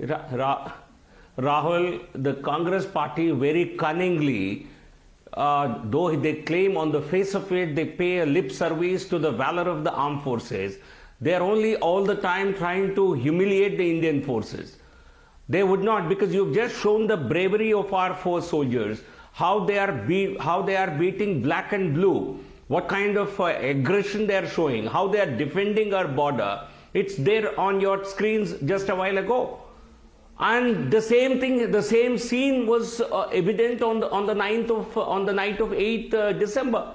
Rahul, the Congress party very cunningly, though they claim on the face of it they pay a lip service to the valor of the armed forces, they are only all the time trying to humiliate the Indian forces. They would not, because you've just shown the bravery of our four soldiers, how they are beating black and blue, what kind of aggression they are showing, how they are defending our border. It's there on your screens just a while ago. And the same thing, the same scene was evident on the night of 8th December.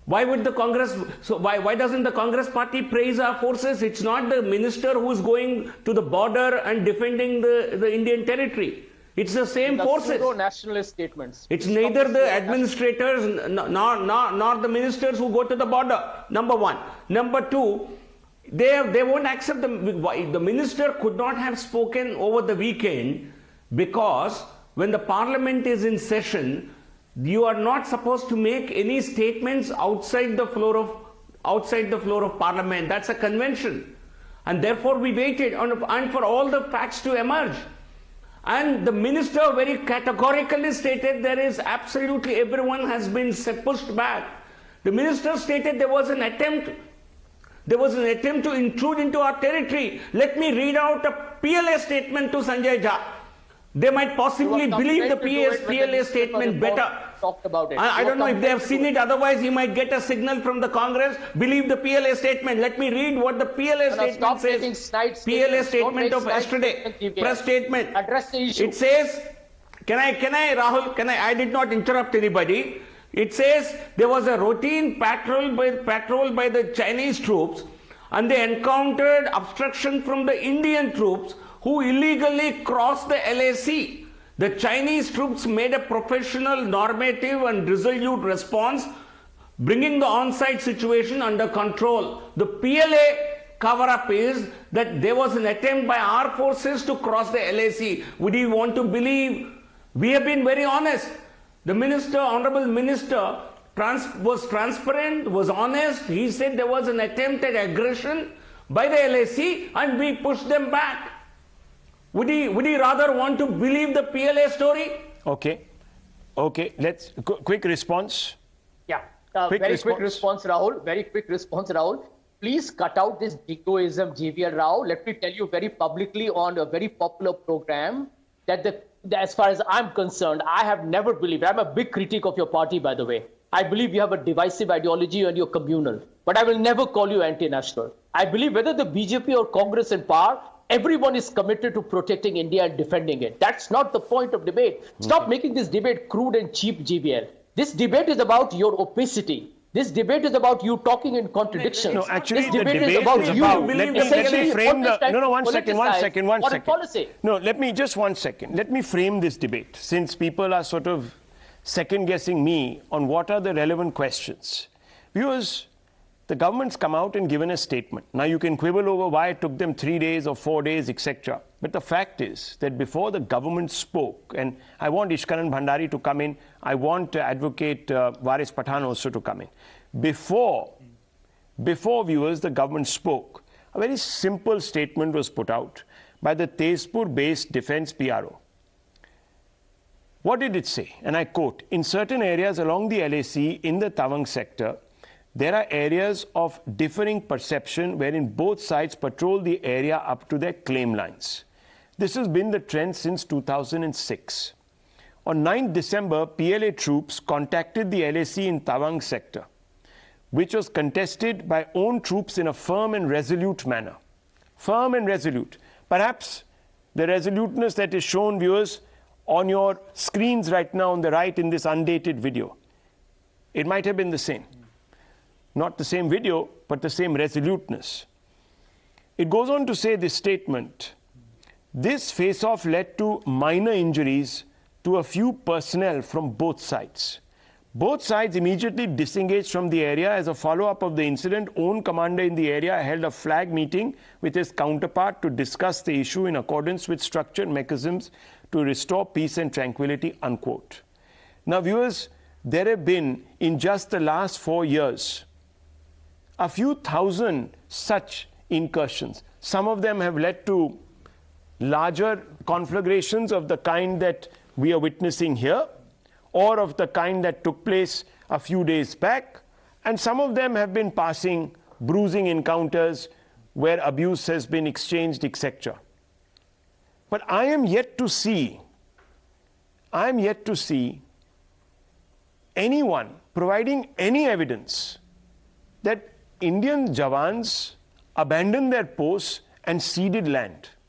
Why would the Congress? So why doesn't the Congress party praise our forces? It's not the minister who's going to the border and defending the Indian territory. It's the same forces. Nationalist statements. It's neither the administrators nor the ministers who go to the border. Number one. Number two, they won't accept the minister could not have spoken over the weekend, because when the parliament is in session, you are not supposed to make any statements outside the floor of parliament. That's a convention, and therefore we waited and for all the facts to emerge. And the minister very categorically stated there is absolutely everyone has been pushed back. The minister stated there was an attempt to intrude into our territory. Let me read out a PLA statement to Sanjay Jha. They might possibly believe the PLA statement better. Talked about it. I don't know if they have seen it. Otherwise, he might get a signal from the Congress. Believe the PLA statement. Let me read what the PLA statement says. PLA statement of yesterday. Press statement. Address the issue. It says, can I, Rahul? I did not interrupt anybody. It says there was a routine patrol by the Chinese troops, and they encountered obstruction from the Indian troops who illegally crossed the LAC. The Chinese troops made a professional, normative and resolute response, bringing the on-site situation under control. The PLA cover-up is that there was an attempt by our forces to cross the LAC. Would you want to believe? We have been very honest. The minister, honorable minister, was transparent, was honest. He said there was an attempt at aggression by the LAC and we pushed them back. Would he rather want to believe the PLA story? Okay. Let's quick response. Yeah. Very quick response, Rahul. Please cut out this egoism, GVL Rao. Let me tell you very publicly on a very popular program that as far as I'm concerned, I have never believed. I'm a big critic of your party, by the way. I believe you have a divisive ideology and you're communal. But I will never call you anti-national. I believe whether the BJP or Congress in power, everyone is committed to protecting India and defending it. That's not the point of debate. Stop making this debate crude and cheap, GVL. This debate is about your opacity. This debate is about you talking in contradictions. No, actually, this debate is about you. Let me frame the... No, one second. Policy. No, just 1 second. Let me frame this debate, since people are sort of second-guessing me on what are the relevant questions. Viewers, the government's come out and given a statement. Now, you can quibble over why it took them 3 days or 4 days, etc. But the fact is that before the government spoke, and I want Ishkaran Bhandari to come in, I want Advocate Waris Pathan also to come in. Before viewers, the government spoke. A very simple statement was put out by the Tezpur-based defense PRO. What did it say? And I quote, in certain areas along the LAC in the Tawang sector, there are areas of differing perception wherein both sides patrol the area up to their claim lines. This has been the trend since 2006. On 9th December, PLA troops contacted the LAC in Tawang sector, which was contested by own troops in a firm and resolute manner. Firm and resolute. Perhaps the resoluteness that is shown, viewers, on your screens right now on the right in this undated video, it might have been the same. Not the same video, but the same resoluteness. It goes on to say this statement, this face-off led to minor injuries to a few personnel from both sides. Both sides immediately disengaged from the area. As a follow-up of the incident, own commander in the area held a flag meeting with his counterpart to discuss the issue in accordance with structured mechanisms to restore peace and tranquility, unquote. Now, viewers, there have been, in just the last 4 years, a few thousand such incursions. Some of them have led to larger conflagrations of the kind that we are witnessing here, or of the kind that took place a few days back, and some of them have been passing bruising encounters where abuse has been exchanged, etc. But I am yet to see anyone providing any evidence that Indian Jawans abandoned their posts and ceded land.